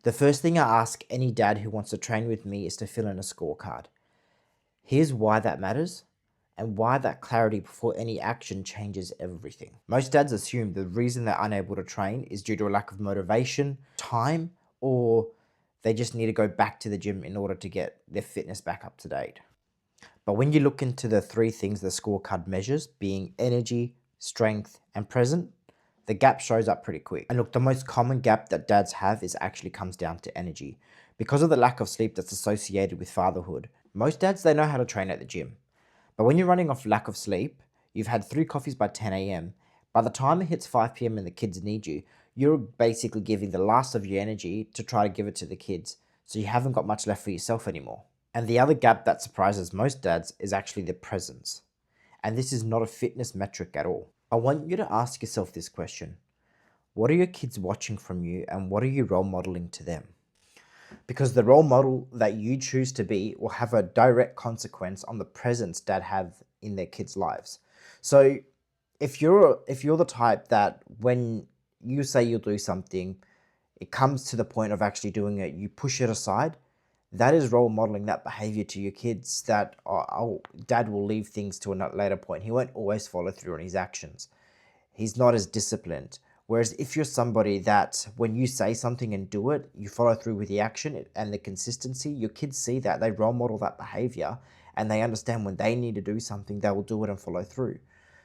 The first thing I ask any dad who wants to train with me is to fill in a scorecard. Here's why that matters and why that clarity before any action changes everything. Most dads assume the reason they're unable to train is due to a lack of motivation, time, or they just need to go back to the gym in order to get their fitness back up to date. But when you look into the three things the scorecard measures, being energy, strength, and present, the gap shows up pretty quick. And look, the most common gap that dads have is actually comes down to energy. Because of the lack of sleep that's associated with fatherhood, most dads, they know how to train at the gym. But when you're running off lack of sleep, you've had 3 coffees by 10 a.m. By the time it hits 5 p.m. and the kids need you, you're basically giving the last of your energy to try to give it to the kids. So you haven't got much left for yourself anymore. And the other gap that surprises most dads is actually the presence. And this is not a fitness metric at all. I want you to ask yourself this question. What are your kids watching from you and what are you role modeling to them? Because the role model that you choose to be will have a direct consequence on the presence dad have in their kids' lives. So if you're the type that when you say you'll do something, it comes to the point of actually doing it, you push it aside, that is role modeling that behavior to your kids that, oh, dad will leave things to a later point. He won't always follow through on his actions. He's not as disciplined. Whereas if you're somebody that when you say something and do it, you follow through with the action and the consistency, your kids see that, they role model that behavior and they understand when they need to do something, they will do it and follow through.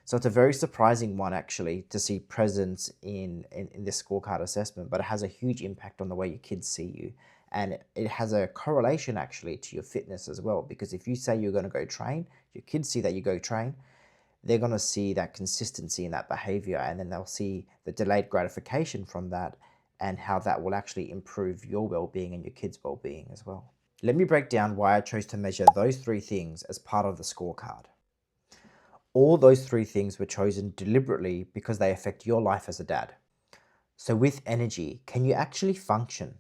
So it's a very surprising one actually to see presence in this scorecard assessment, but it has a huge impact on the way your kids see you. And it has a correlation actually to your fitness as well, because if you say you're going to go train, your kids see that you go train, they're going to see that consistency in that behavior, and then they'll see the delayed gratification from that and how that will actually improve your well-being and your kids' well-being as well. Let me break down why I chose to measure those three things as part of the scorecard. All those three things were chosen deliberately because they affect your life as a dad. So with energy, can you actually function?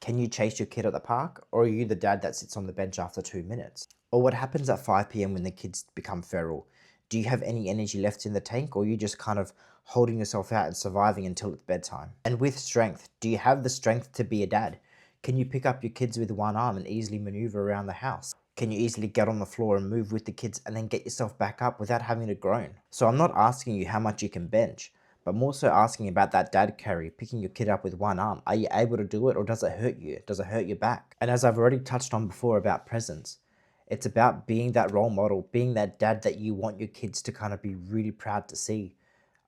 Can you chase your kid at the park, or are you the dad that sits on the bench after 2 minutes? Or what happens at 5 p.m. when the kids become feral? Do you have any energy left in the tank, or are you just kind of holding yourself out and surviving until it's bedtime? And with strength, do you have the strength to be a dad? Can you pick up your kids with one arm and easily maneuver around the house? Can you easily get on the floor and move with the kids and then get yourself back up without having to groan? So I'm not asking you how much you can bench, but more so asking about that dad carry, picking your kid up with one arm. Are you able to do it, or does it hurt you? Does it hurt your back? And as I've already touched on before about presence, it's about being that role model, being that dad that you want your kids to kind of be really proud to see.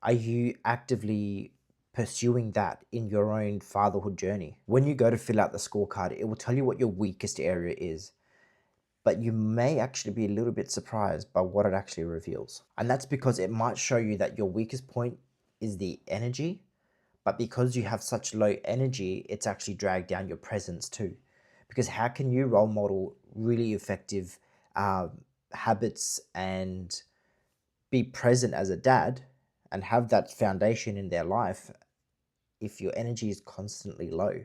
Are you actively pursuing that in your own fatherhood journey? When you go to fill out the scorecard, it will tell you what your weakest area is, but you may actually be a little bit surprised by what it actually reveals. And that's because it might show you that your weakest point is the energy, but because you have such low energy, it's actually dragged down your presence too. Because how can you role model really effective habits and be present as a dad and have that foundation in their life if your energy is constantly low?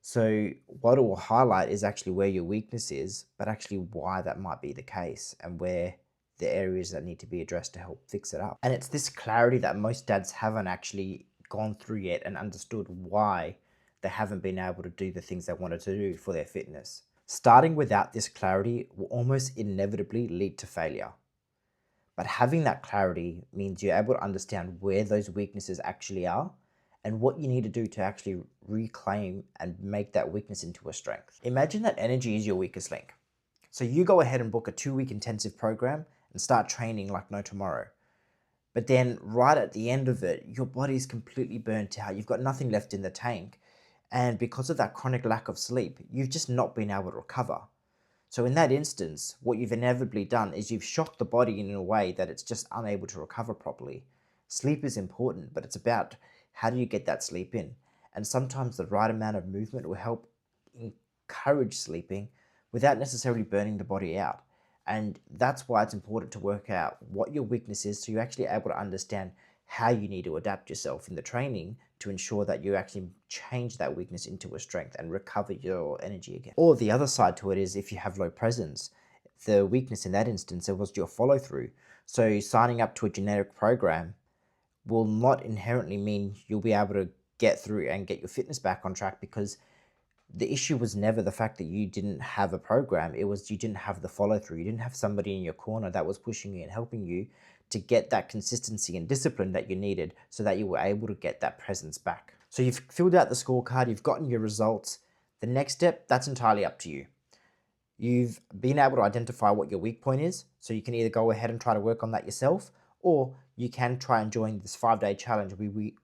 So what it will highlight is actually where your weakness is, but actually why that might be the case and where the areas that need to be addressed to help fix it up. And it's this clarity that most dads haven't actually gone through yet and understood why they haven't been able to do the things they wanted to do for their fitness. Starting without this clarity will almost inevitably lead to failure. But having that clarity means you're able to understand where those weaknesses actually are and what you need to do to actually reclaim and make that weakness into a strength. Imagine that energy is your weakest link. So you go ahead and book a 2-week intensive program and start training like no tomorrow. But then right at the end of it, your body's completely burnt out. You've got nothing left in the tank. And because of that chronic lack of sleep, you've just not been able to recover. So in that instance, what you've inevitably done is you've shocked the body in a way that it's just unable to recover properly. Sleep is important, but it's about how do you get that sleep in? And sometimes the right amount of movement will help encourage sleeping without necessarily burning the body out. And that's why it's important to work out what your weakness is so you're actually able to understand how you need to adapt yourself in the training to ensure that you actually change that weakness into a strength and recover your energy again. Or the other side to it is if you have low presence, the weakness in that instance was your follow through. So signing up to a generic program will not inherently mean you'll be able to get through and get your fitness back on track, because the issue was never the fact that you didn't have a program. It was you didn't have the follow through. You didn't have somebody in your corner that was pushing you and helping you to get that consistency and discipline that you needed so that you were able to get that presence back. So you've filled out the scorecard, you've gotten your results. The next step, that's entirely up to you. You've been able to identify what your weak point is, so you can either go ahead and try to work on that yourself, or you can try and join this 5-day challenge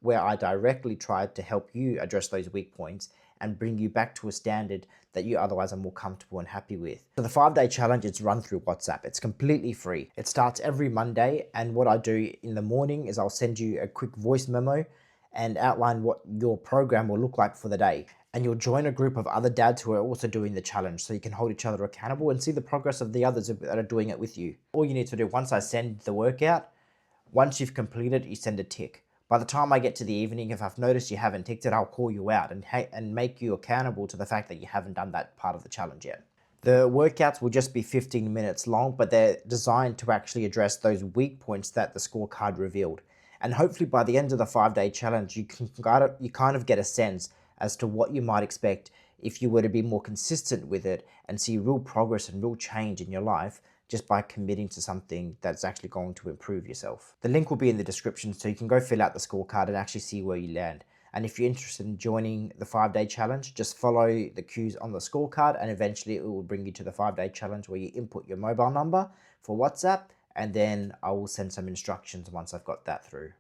where I directly tried to help you address those weak points and bring you back to a standard that you otherwise are more comfortable and happy with. So the 5-day challenge, it's run through WhatsApp. It's completely free. It starts every Monday, and what I do in the morning is I'll send you a quick voice memo and outline what your program will look like for the day. And you'll join a group of other dads who are also doing the challenge, so you can hold each other accountable and see the progress of the others that are doing it with you. All you need to do, once I send the workout, once you've completed, you send a tick. By the time I get to the evening, if I've noticed you haven't ticked it, I'll call you out and make you accountable to the fact that you haven't done that part of the challenge yet. The workouts will just be 15 minutes long, but they're designed to actually address those weak points that the scorecard revealed. And hopefully by the end of the 5-day challenge, you kind of get a sense as to what you might expect if you were to be more consistent with it and see real progress and real change in your life just by committing to something that's actually going to improve yourself. The link will be in the description, so you can go fill out the scorecard and actually see where you land. And if you're interested in joining the 5-day challenge, just follow the cues on the scorecard and eventually it will bring you to the 5-day challenge where you input your mobile number for WhatsApp, and then I will send some instructions once I've got that through.